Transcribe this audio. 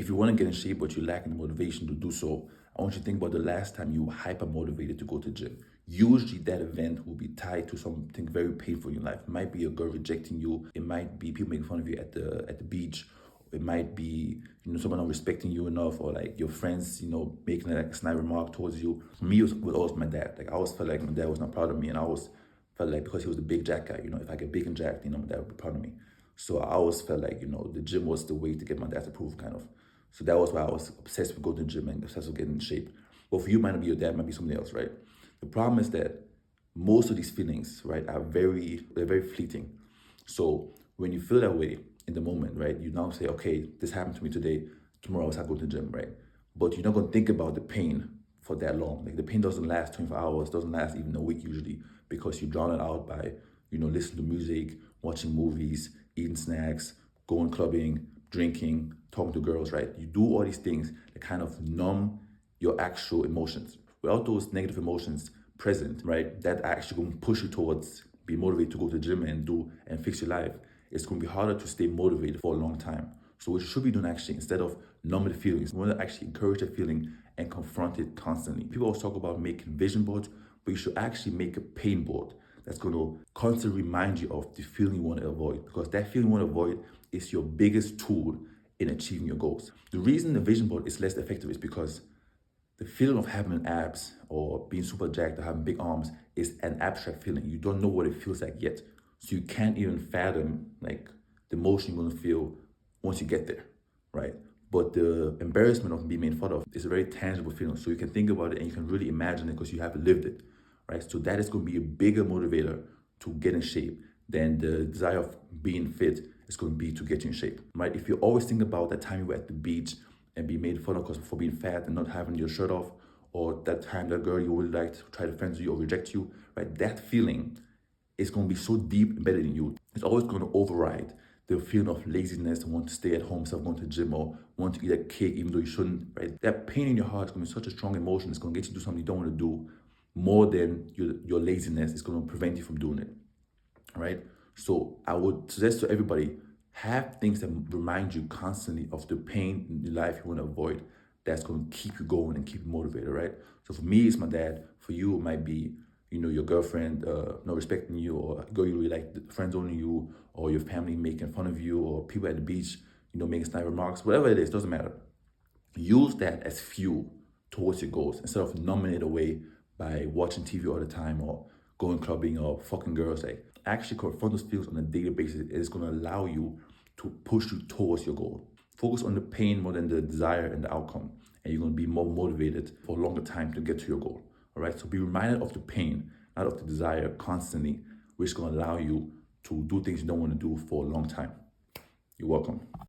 If you want to get in shape but you lack the motivation to do so, I want you to think about the last time you were hyper motivated to go to the gym. Usually that event will be tied to something very painful in your life. It might be a girl rejecting you. It might be people making fun of you at the beach. It might be, someone not respecting you enough, or like your friends, making like a snide remark towards you. For me, it was always my dad. Like I always felt like my dad was not proud of me, and I always felt like because he was the big jack guy, if I get big and jacked, my dad would be proud of me. So I always felt like, the gym was the way to get my dad's approval, kind of. So that was why I was obsessed with going to the gym and obsessed with getting in shape. But for you, might not be your dad, might be somebody else, right? The problem is that most of these feelings, right, they're very fleeting. So when you feel that way in the moment, right, you now say, okay, this happened to me today, tomorrow I was going to go to the gym, right? But you're not going to think about the pain for that long. Like the pain doesn't last 24 hours, doesn't last even a week usually, because you drown it out by, listening to music, watching movies, eating snacks, going clubbing, drinking, talking to girls, right? You do all these things that kind of numb your actual emotions. Without those negative emotions present, right, that are actually going to push you towards being motivated to go to the gym and do and fix your life, it's going to be harder to stay motivated for a long time. So what you should be doing actually, instead of numbing the feelings, you want to actually encourage the feeling and confront it constantly. People always talk about making vision boards, but you should actually make a pain board that's going to constantly remind you of the feeling you want to avoid, because that feeling you want to avoid is your biggest tool in achieving your goals. The reason the vision board is less effective is because the feeling of having abs or being super jacked or having big arms is an abstract feeling. You don't know what it feels like yet. So you can't even fathom like the emotion you're gonna feel once you get there, right? But the embarrassment of being made fun of is a very tangible feeling. So you can think about it and you can really imagine it because you have lived it, right? So that is gonna be a bigger motivator to get in shape than the desire of being fit is going to be to get you in shape, right? If you always think about that time you were at the beach and be made fun of for being fat and not having your shirt off, or that time that girl you really liked tried to friends you or reject you, right? That feeling is going to be so deep embedded in you. It's always going to override the feeling of laziness and want to stay at home instead of going to the gym, or want to eat a cake even though you shouldn't, right? That pain in your heart is going to be such a strong emotion. It's going to get you to do something you don't want to do more than your laziness is going to prevent you from doing it, right? So I would suggest to everybody, have things that remind you constantly of the pain in your life you want to avoid, that's going to keep you going and keep you motivated, right? So for me, it's my dad. For you, it might be, your girlfriend not respecting you, or a girl you really like, friends owning you, or your family making fun of you, or people at the beach, making snide remarks, whatever it is, doesn't matter. Use that as fuel towards your goals instead of numbing it away by watching TV all the time or going clubbing or fucking girls. Like actually confront those feelings on a daily basis. It is going to allow you to push you towards your goal. Focus on the pain more than the desire and the outcome, and you're going to be more motivated for a longer time to get to your goal. All right. So be reminded of the pain, not of the desire, constantly, which is going to allow you to do things you don't want to do for a long time. You're welcome.